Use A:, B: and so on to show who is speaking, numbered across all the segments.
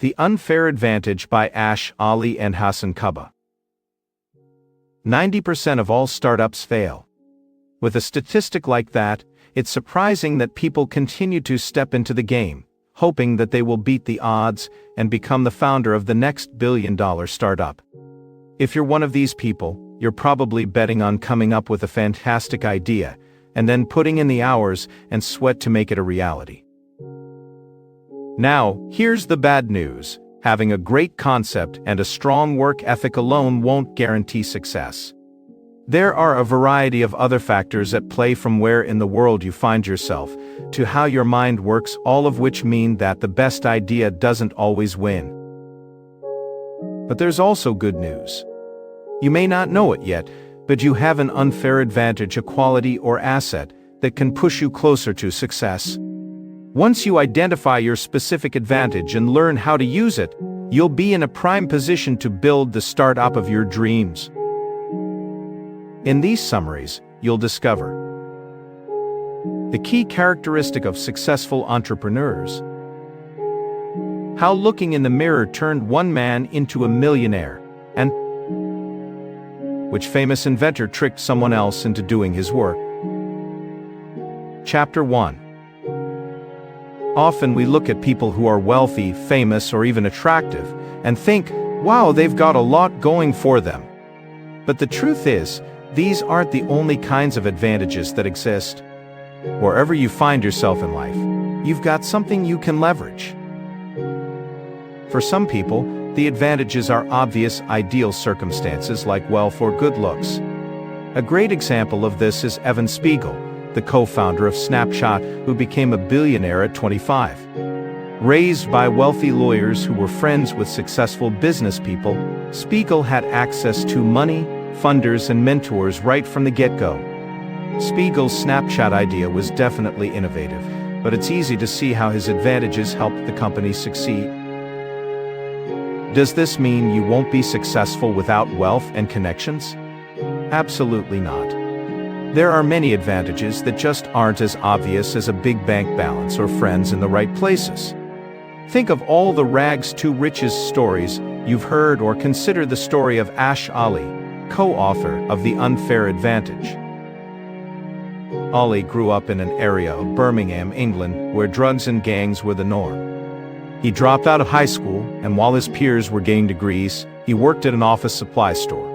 A: The Unfair Advantage by Ali and Hasan Kubba. 90% of all startups fail. With a statistic like that, it's surprising that people continue to step into the game, hoping that they will beat the odds and become the founder of the next billion-dollar startup. If you're one of these people, you're probably betting on coming up with a fantastic idea and then putting in the hours and sweat to make it a reality. Now, here's the bad news. Having a great concept and a strong work ethic alone won't guarantee success. There are a variety of other factors at play, from where in the world you find yourself, to how your mind works, all of which mean that the best idea doesn't always win. But there's also good news. You may not know it yet, but you have an unfair advantage, a quality or asset that can push you closer to success. Once you identify your specific advantage and learn how to use it, you'll be in a prime position to build the startup of your dreams. In these summaries, you'll discover the key characteristic of successful entrepreneurs, how looking in the mirror turned one man into a millionaire, and which famous inventor tricked someone else into doing his work. Chapter 1. Often we look at people who are wealthy, famous, or even attractive, and think, wow, they've got a lot going for them. But the truth is, these aren't the only kinds of advantages that exist. Wherever you find yourself in life, you've got something you can leverage. For some people, the advantages are obvious, ideal circumstances like wealth or good looks. A great example of this is Evan Spiegel, the co-founder of Snapchat, who became a billionaire at 25. Raised by wealthy lawyers who were friends with successful business people, Spiegel had access to money, funders, and mentors right from the get-go. Spiegel's Snapchat idea was definitely innovative, but it's easy to see how his advantages helped the company succeed. Does this mean you won't be successful without wealth and connections? Absolutely not. There are many advantages that just aren't as obvious as a big bank balance or friends in the right places. Think of all the rags to riches stories you've heard, or consider the story of Ali, co-author of The Unfair Advantage. Ali grew up in an area of Birmingham, England, where drugs and gangs were the norm. He dropped out of high school, and while his peers were getting degrees, he worked at an office supply store.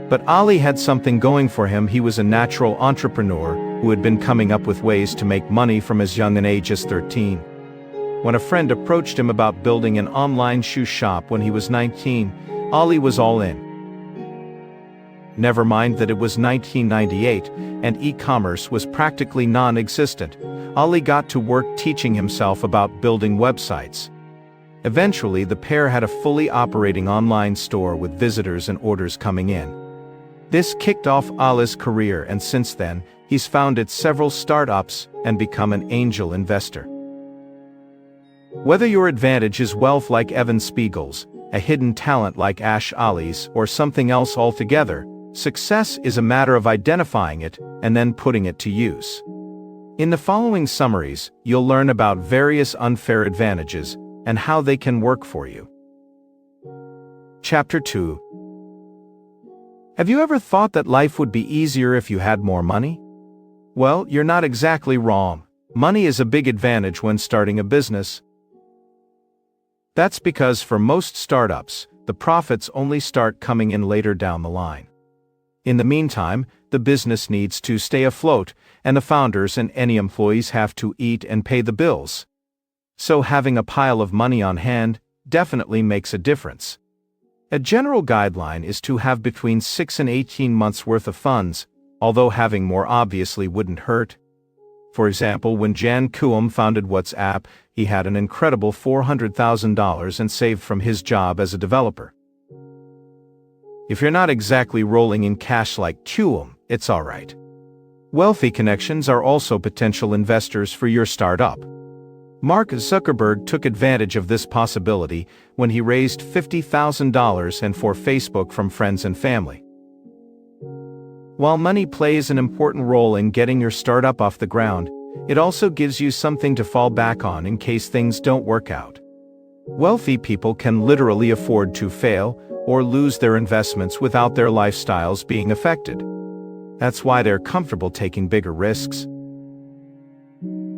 A: But Ali had something going for him. He was a natural entrepreneur who had been coming up with ways to make money from as young an age as 13. When a friend approached him about building an online shoe shop when he was 19, Ali was all in. Never mind that it was 1998, and e-commerce was practically non-existent. Ali got to work teaching himself about building websites. Eventually, the pair had a fully operating online store with visitors and orders coming in. This kicked off Ali's career, and since then, he's founded several startups and become an angel investor. Whether your advantage is wealth like Evan Spiegel's, a hidden talent like Ali's, or something else altogether, success is a matter of identifying it and then putting it to use. In the following summaries, you'll learn about various unfair advantages and how they can work for you. Chapter 2. Have you ever thought that life would be easier if you had more money? Well, you're not exactly wrong. Money is a big advantage when starting a business. That's because for most startups, the profits only start coming in later down the line. In the meantime, the business needs to stay afloat, and the founders and any employees have to eat and pay the bills. So having a pile of money on hand definitely makes a difference. A general guideline is to have between 6 and 18 months worth of funds, although having more obviously wouldn't hurt. For example, when Jan Koum founded WhatsApp, he had an incredible $400,000 and saved from his job as a developer. If you're not exactly rolling in cash like Koum, it's alright. Wealthy connections are also potential investors for your startup. Mark Zuckerberg took advantage of this possibility when he raised $50,000 and for Facebook from friends and family. While money plays an important role in getting your startup off the ground, it also gives you something to fall back on in case things don't work out. Wealthy people can literally afford to fail or lose their investments without their lifestyles being affected. That's why they're comfortable taking bigger risks.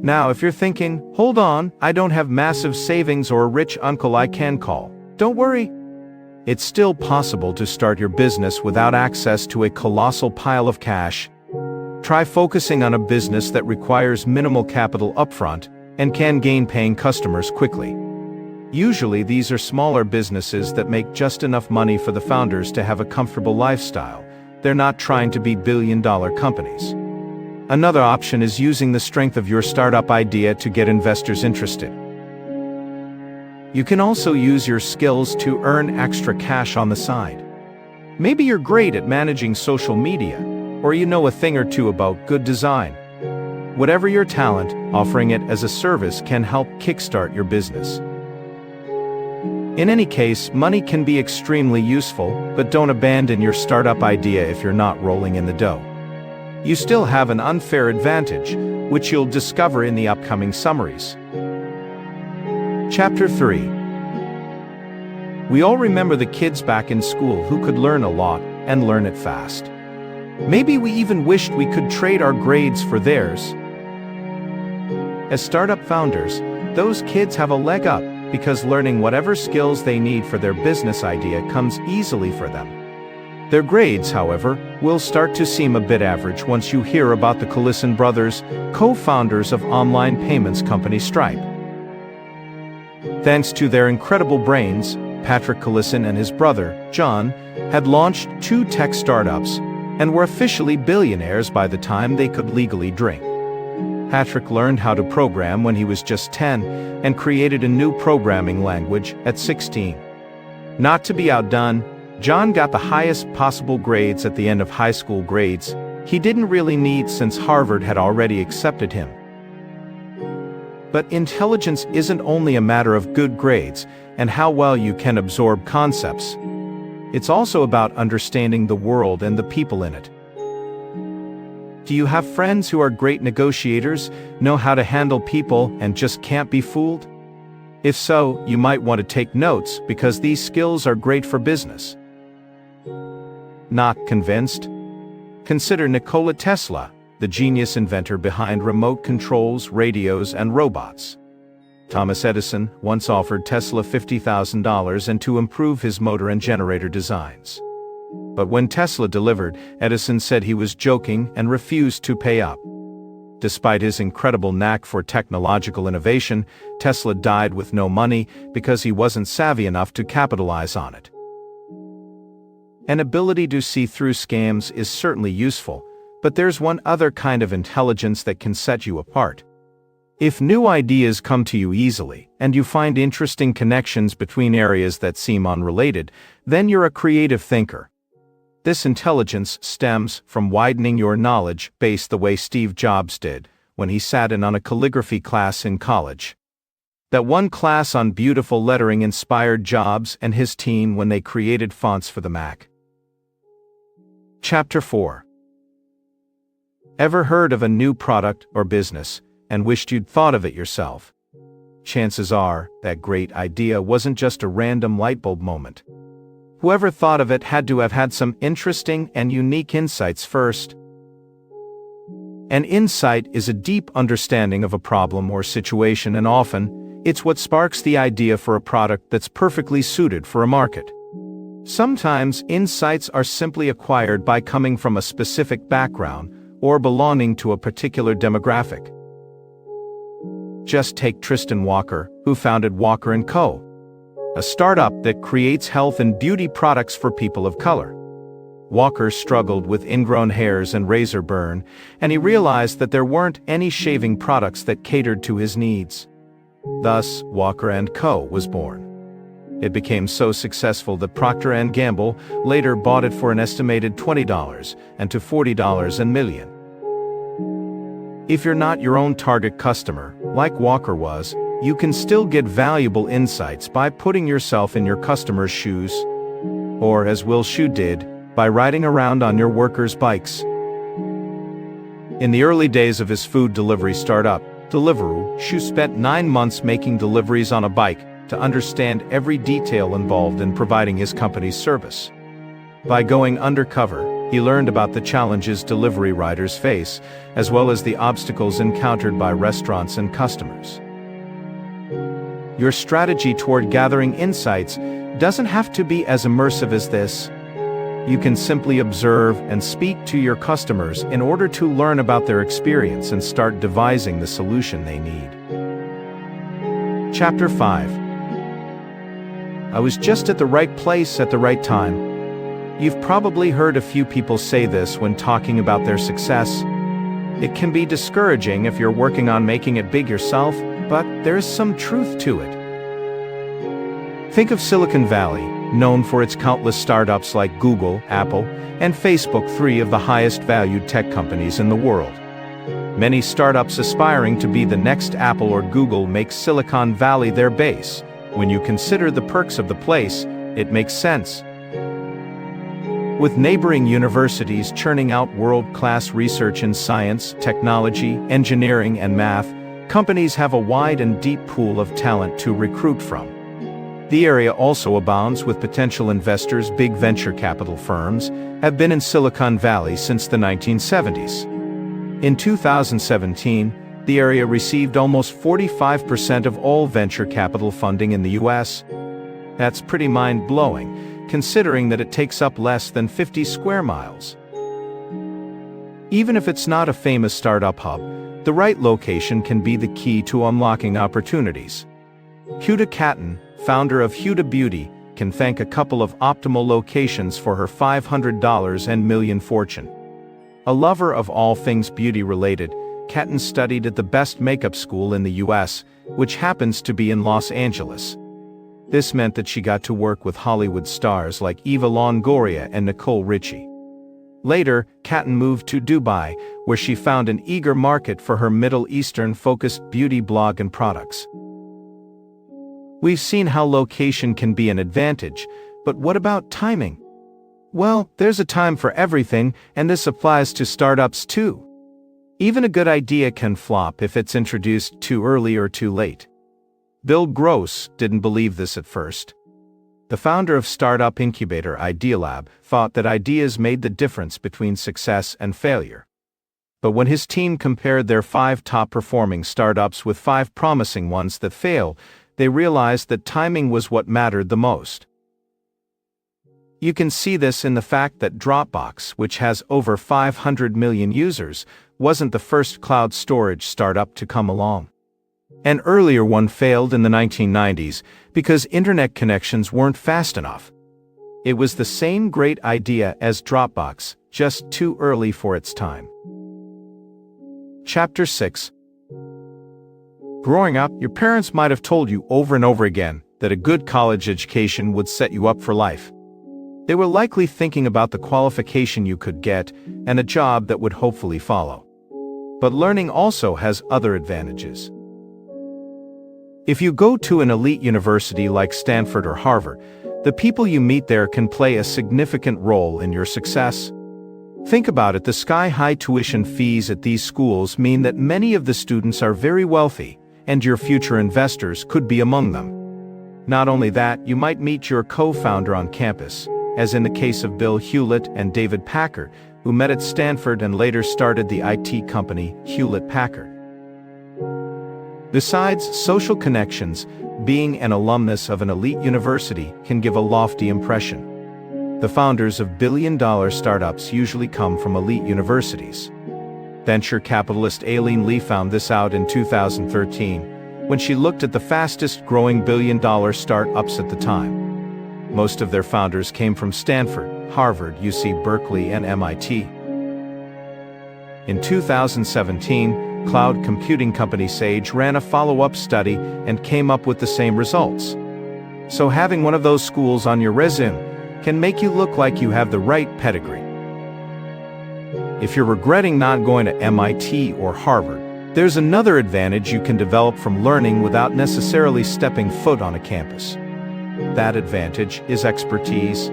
A: Now, if you're thinking, hold on, I don't have massive savings or a rich uncle I can call, don't worry. It's still possible to start your business without access to a colossal pile of cash. Try focusing on a business that requires minimal capital upfront and can gain paying customers quickly. Usually, these are smaller businesses that make just enough money for the founders to have a comfortable lifestyle. They're not trying to be billion-dollar companies. Another option is using the strength of your startup idea to get investors interested. You can also use your skills to earn extra cash on the side. Maybe you're great at managing social media, or you know a thing or two about good design. Whatever your talent, offering it as a service can help kickstart your business. In any case, money can be extremely useful, but don't abandon your startup idea if you're not rolling in the dough. You still have an unfair advantage, which you'll discover in the upcoming summaries. Chapter 3. We all remember the kids back in school who could learn a lot and learn it fast. Maybe we even wished we could trade our grades for theirs. As startup founders, those kids have a leg up because learning whatever skills they need for their business idea comes easily for them. Their grades, however, will start to seem a bit average once you hear about the Collison brothers, co-founders of online payments company Stripe. Thanks to their incredible brains, Patrick Collison and his brother, John, had launched 2 tech startups and were officially billionaires by the time they could legally drink. Patrick learned how to program when he was just 10 and created a new programming language at 16. Not to be outdone, John got the highest possible grades at the end of high school grades he didn't really need since Harvard had already accepted him. But intelligence isn't only a matter of good grades and how well you can absorb concepts. It's also about understanding the world and the people in it. Do you have friends who are great negotiators, know how to handle people, and just can't be fooled? If so, you might want to take notes because these skills are great for business. Not convinced? Consider Nikola Tesla, the genius inventor behind remote controls, radios, and robots. Thomas Edison once offered Tesla $50,000 and to improve his motor and generator designs. But when Tesla delivered, Edison said he was joking and refused to pay up. Despite his incredible knack for technological innovation, Tesla died with no money because he wasn't savvy enough to capitalize on it. An ability to see through scams is certainly useful, but there's one other kind of intelligence that can set you apart. If new ideas come to you easily, and you find interesting connections between areas that seem unrelated, then you're a creative thinker. This intelligence stems from widening your knowledge base the way Steve Jobs did when he sat in on a calligraphy class in college. That one class on beautiful lettering inspired Jobs and his team when they created fonts for the Mac. Chapter 4. Ever heard of a new product or business and wished you'd thought of it yourself? Chances are, that great idea wasn't just a random lightbulb moment. Whoever thought of it had to have had some interesting and unique insights first. An insight is a deep understanding of a problem or situation, and often, it's what sparks the idea for a product that's perfectly suited for a market. Sometimes, insights are simply acquired by coming from a specific background or belonging to a particular demographic. Just take Tristan Walker, who founded Walker & Co., a startup that creates health and beauty products for people of color. Walker struggled with ingrown hairs and razor burn, and he realized that there weren't any shaving products that catered to his needs. Thus, Walker & Co. was born. It became so successful that Procter & Gamble later bought it for an estimated $20 and to $40 a million. If you're not your own target customer, like Walker was, you can still get valuable insights by putting yourself in your customer's shoes. Or, as Will Shu did, by riding around on your workers' bikes. In the early days of his food delivery startup, Deliveroo, Shu spent 9 months making deliveries on a bike, to understand every detail involved in providing his company's service. By going undercover, he learned about the challenges delivery riders face, as well as the obstacles encountered by restaurants and customers. Your strategy toward gathering insights doesn't have to be as immersive as this. You can simply observe and speak to your customers in order to learn about their experience and start devising the solution they need. Chapter 5. I was just at the right place at the right time. You've probably heard a few people say this when talking about their success. It can be discouraging if you're working on making it big yourself, but there's some truth to it. Think of Silicon Valley, known for its countless startups like Google, Apple, and Facebook, three of the highest valued tech companies in the world. Many startups aspiring to be the next Apple or Google make Silicon Valley their base. When you consider the perks of the place, it makes sense. With neighboring universities churning out world-class research in science, technology, engineering, and math, companies have a wide and deep pool of talent to recruit from. The area also abounds with potential investors. Big venture capital firms have been in Silicon Valley since the 1970s. In 2017, the area received almost 45% of all venture capital funding in the U.S. That's pretty mind-blowing, considering that it takes up less than 50 square miles. Even if it's not a famous startup hub, the right location can be the key to unlocking opportunities. Huda Kattan, founder of Huda Beauty, can thank a couple of optimal locations for her $500 and million fortune. A lover of all things beauty-related, Kattan studied at the best makeup school in the U.S., which happens to be in Los Angeles. This meant that she got to work with Hollywood stars like Eva Longoria and Nicole Richie. Later, Kattan moved to Dubai, where she found an eager market for her Middle Eastern-focused beauty blog and products. We've seen how location can be an advantage, but what about timing? Well, there's a time for everything, and this applies to startups too. Even a good idea can flop if it's introduced too early or too late. Bill Gross didn't believe this at first. The founder of startup incubator Idealab thought that ideas made the difference between success and failure. But when his team compared their 5 top-performing startups with 5 promising ones that failed, they realized that timing was what mattered the most. You can see this in the fact that Dropbox, which has over 500 million users, wasn't the first cloud storage startup to come along. An earlier one failed in the 1990s because internet connections weren't fast enough. It was the same great idea as Dropbox, just too early for its time. Chapter 6. Growing up, your parents might have told you over and over again that a good college education would set you up for life. They were likely thinking about the qualification you could get and a job that would hopefully follow. But learning also has other advantages. If you go to an elite university like Stanford or Harvard, the people you meet there can play a significant role in your success. Think about it, the sky-high tuition fees at these schools mean that many of the students are very wealthy, and your future investors could be among them. Not only that, you might meet your co-founder on campus, as in the case of Bill Hewlett and David Packard, who met at Stanford and later started the IT company Hewlett-Packard. Besides social connections, being an alumnus of an elite university can give a lofty impression. The founders of billion-dollar startups usually come from elite universities. Venture capitalist Aileen Lee found this out in 2013, when she looked at the fastest-growing billion-dollar startups at the time. Most of their founders came from Stanford, Harvard, UC Berkeley, and MIT. In 2017, cloud computing company Sage ran a follow-up study and came up with the same results. So having one of those schools on your resume can make you look like you have the right pedigree. If you're regretting not going to MIT or Harvard, there's another advantage you can develop from learning without necessarily stepping foot on a campus. That advantage is expertise.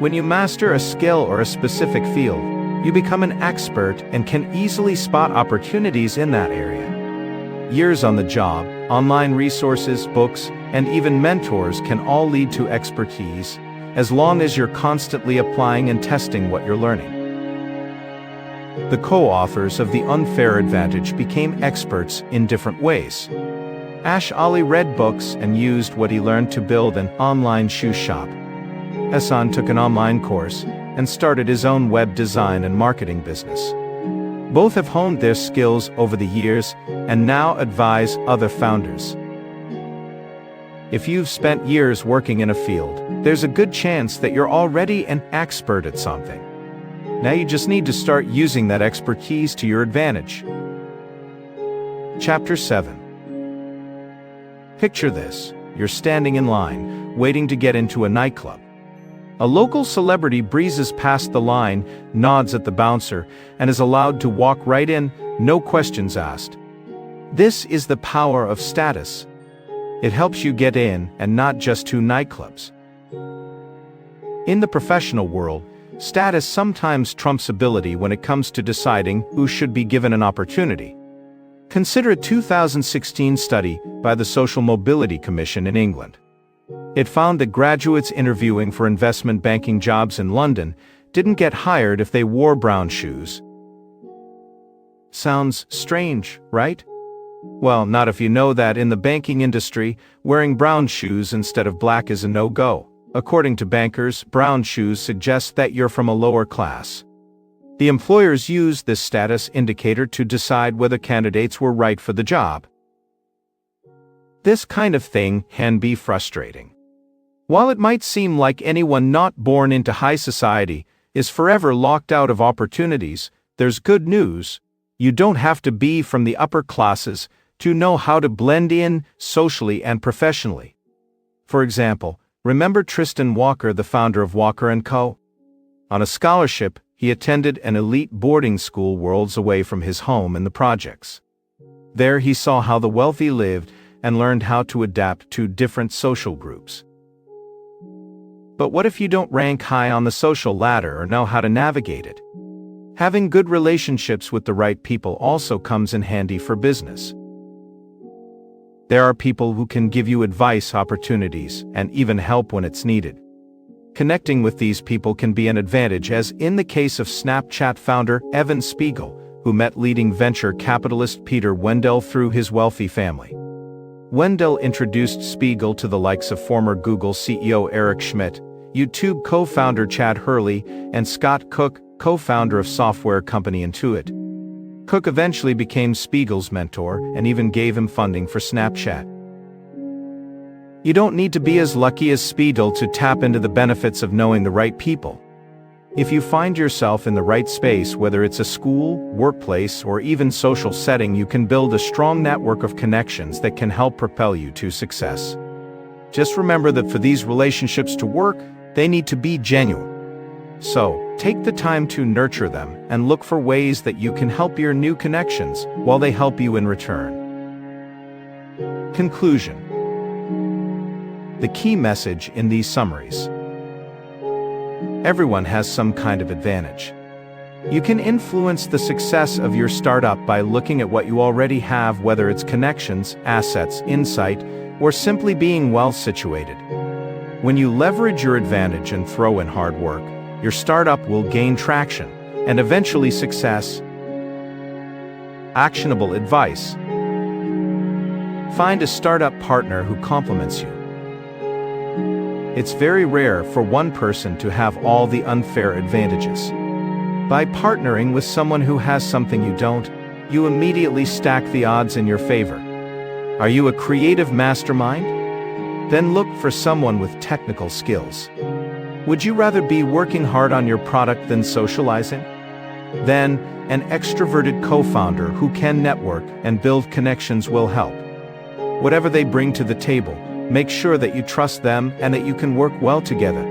A: When you master a skill or a specific field, you become an expert and can easily spot opportunities in that area. Years on the job Online resources, books, and even mentors can all lead to expertise, as long as you're constantly applying and testing what you're learning. The co-authors of The Unfair Advantage became experts in different ways. Ash Ali read books and used what he learned to build an online shoe shop. Hasan took an online course and started his own web design and marketing business. Both have honed their skills over the years and now advise other founders. If you've spent years working in a field, there's a good chance that you're already an expert at something. Now you just need to start using that expertise to your advantage. Chapter 7. Picture this. You're standing in line, waiting to get into a nightclub. A local celebrity breezes past the line, nods at the bouncer, and is allowed to walk right in, no questions asked. This is the power of status. It helps you get in, and not just to nightclubs. In the professional world, status sometimes trumps ability when it comes to deciding who should be given an opportunity. Consider a 2016 study by the Social Mobility Commission in England. It found that graduates interviewing for investment banking jobs in London didn't get hired if they wore brown shoes. Sounds strange, right? Well, not if you know that in the banking industry, wearing brown shoes instead of black is a no-go. According to bankers, brown shoes suggest that you're from a lower class. The employers use this status indicator to decide whether candidates were right for the job. This kind of thing can be frustrating. While it might seem like anyone not born into high society is forever locked out of opportunities, there's good news. You don't have to be from the upper classes to know how to blend in socially and professionally. For example, remember Tristan Walker, the founder of Walker & Co.? On a scholarship, he attended an elite boarding school worlds away from his home in the projects. There he saw how the wealthy lived and learned how to adapt to different social groups. But what if you don't rank high on the social ladder or know how to navigate it? Having good relationships with the right people also comes in handy for business. There are people who can give you advice, opportunities, and even help when it's needed. Connecting with these people can be an advantage, as in the case of Snapchat founder Evan Spiegel, who met leading venture capitalist Peter Wendell through his wealthy family. Wendell introduced Spiegel to the likes of former Google CEO Eric Schmidt, YouTube co-founder Chad Hurley, and Scott Cook, co-founder of software company Intuit. Cook eventually became Spiegel's mentor and even gave him funding for Snapchat. You don't need to be as lucky as Spiegel to tap into the benefits of knowing the right people. If you find yourself in the right space, whether it's a school, workplace, or even social setting, you can build a strong network of connections that can help propel you to success. Just remember that for these relationships to work, they need to be genuine. So, take the time to nurture them and look for ways that you can help your new connections while they help you in return. Conclusion. The key message in these summaries. Everyone has some kind of advantage. You can influence the success of your startup by looking at what you already have, whether it's connections, assets, insight, or simply being well situated. When you leverage your advantage and throw in hard work, your startup will gain traction and eventually success. Actionable advice. Find a startup partner who complements you. It's very rare for one person to have all the unfair advantages. By partnering with someone who has something you don't, you immediately stack the odds in your favor. Are you a creative mastermind? Then look for someone with technical skills. Would you rather be working hard on your product than socializing? Then, an extroverted co-founder who can network and build connections will help. Whatever they bring to the table, make sure that you trust them and that you can work well together.